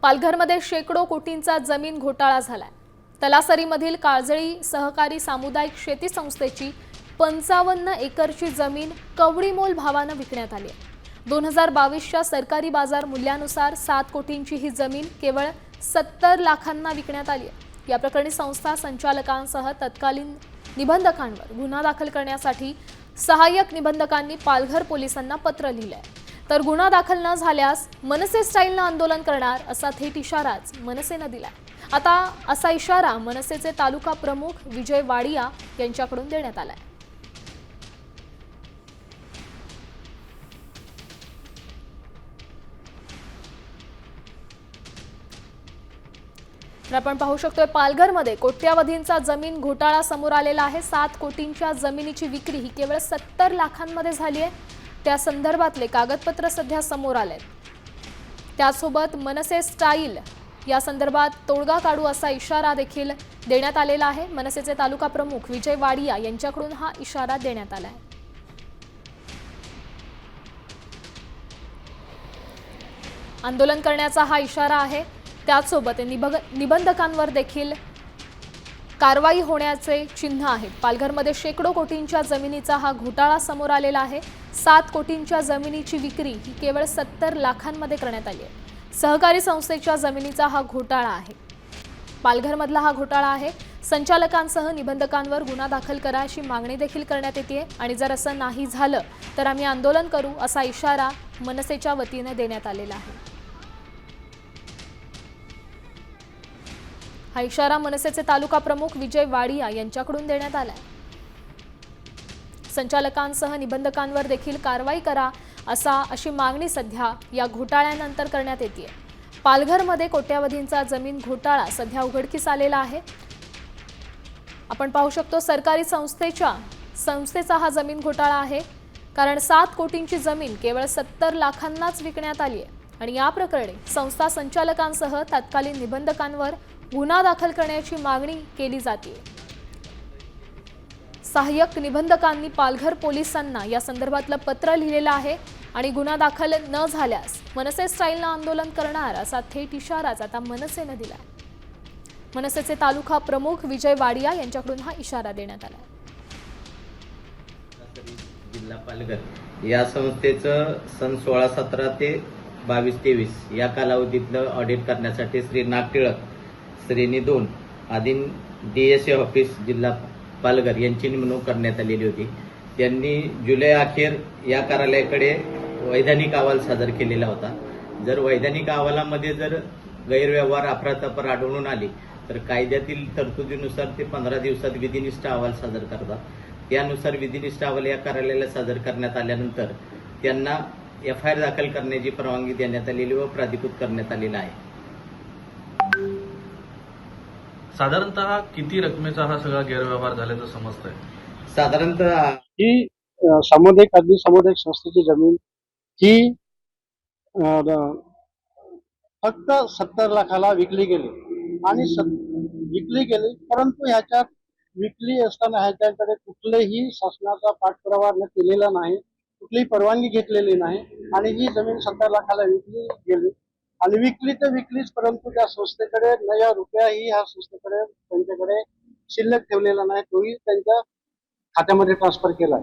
पालघरमध्ये शेकडो कोटींचा जमीन घोटाळा झालाय। तलासरीमधील काळजळी सहकारी सामुदायिक शेती संस्थेची 55 एकरची जमीन कवडीमोल भावाने विकण्यात आली आहे। 2022च्या सरकारी बाजार मूल्यानुसार 7 कोटींची ही जमीन केवळ 70 लाखांना विकण्यात आली आहे। या प्रकरणी संस्था संचालकांसह तत्कालीन निबंधकांवर गुन्हा दाखल करण्यासाठी सहाय्यक निबंधकांनी पालघर पोलिसांना पत्र लिहिले आहे। तर गुन्हा दाखल न झाल्यास मनसे स्टाईलने आंदोलन करणार असा थेट इशाराच मनसेने दिलाय। आता असा इशारा मनसेचे तालुका प्रमुख विजय वाडिया यांच्याकडून देण्यात आलाय। तर आपण पाहू शकतोय पालघरमध्ये कोट्यावधींचा जमीन घोटाळा समोर आलेला आहे। 7 कोटींच्या जमिनीची विक्री ही केवळ 70 लाखांमध्ये झाली आहे। त्या संदर्भातले कागदपत्र सध्या समोर आलेत। त्यासोबत मनसे स्टाईल या संदर्भात तोडगा काढू असा इशारा देखील देण्यात आलेला आहे। मनसेचे तालुका प्रमुख विजय वाडिया यांच्याकडून हा इशारा देण्यात आला आहे। आंदोलन करण्याचा हा इशारा आहे। त्यासोबत निबंधकांवर देखील कारवाई होण्याचे चिन्ह आहेत। पालघरमध्ये शेकडो कोटींच्या जमिनीचा हा घोटाळा समोर आलेला आहे। 7 कोटींच्या जमिनीची विक्री ही केवळ 70 लाखांमध्ये करण्यात आली आहे। सहकारी संस्थेच्या जमिनीचा हा घोटाळा आहे। पालघरमधला हा घोटाळा आहे। संचालकांसह निबंधकांवर गुन्हा दाखल करा अशी मागणी देखील करण्यात येते आणि जर असं नाही झालं तर आम्ही आंदोलन करू असा इशारा मनसेच्या वतीने देण्यात आलेला आहे। हा इशारा मनसेचे तालुका प्रमुख विजय वाडिया यांच्याकडून देण्यात आलाय। संचालकांसह निबंधकांवर देखील कारवाई करा अशी मागणी सध्या या घोटाळ्यानंतर करण्यात येते। पालघरमध्ये कोट्यावधींचा जमीन घोटाळा सध्या उघडकीस आलेला आहे। आपण पाहू शकतो सरकारी संस्थेचा हा जमीन घोटाळा आहे, कारण 7 कोटींची जमीन केवळ 70 लाखांनाच विकण्यात आली आहे आणि या प्रकरणी संस्था संचालकांसह तत्कालीन निबंधकांवर गुन्हा दाखल करण्याची मागणी केली जाते। सहाय्यक निबंधकांनी पालघर पोलिसांना या संदर्भातलं पत्र लिहिलेलं आहे आणि गुन्हा दाखल न झाल्यास मनसे स्टाईलने आंदोलन करणार असा थेट इशाराच आता मनसेने दिलाय। मनसेचे तालुका प्रमुख विजय वाडिया यांच्याकडून हा इशारा देण्यात आला। जिल्हा पालघर या संस्थेचं सन 16-17 ते 22-23 या कालावधीतलं ऑडिट करण्यासाठी श्री नागटिळक श्रेणी 2 आधीन DSA ऑफिस जिल्हा पालघर यांची नेमणूक करण्यात आलेली होती। त्यांनी जुलै अखेर या कार्यालयाकडे वैधानिक अहवाल सादर केलेला होता। जर वैधानिक अहवालामध्ये जर गैरव्यवहार अफरातफर आढळून आली तर कायद्यातील तरतुदीनुसार ते 15 दिवसात विधिनिष्ठ अहवाल सादर करतात। त्यानुसार विधिनिष्ठ अहवाल या कार्यालयाला सादर करण्यात आल्यानंतर त्यांना FIR दाखल करण्याची परवानगी देण्यात आलेली व प्राधिकृत करण्यात आलेला आहे। साधारणतः किती रकमेचा हा सगळा गैरव्यवहार झाल्याचं समजतंय? साधारणतः ही सामुदायिक संस्थेची जमीन ही फक्त 70 लाखाला विकली गेली आणि परंतु ह्याच्यात विकली असताना ह्याच्याकडे कुठलेही शासनाचा पाठपुरावा न केलेला नाही, कुठलीही परवानगी घेतलेली नाही आणि ही जमीन 70 लाखाला विकली गेली आणि विकली तर विकलीच, परंतु त्या संस्थेकडे नया रुपयाही ह्या संस्थेकडे त्यांच्याकडे शिल्लक ठेवलेला नाही, तोही त्यांच्या खात्यामध्ये ट्रान्सफर केला।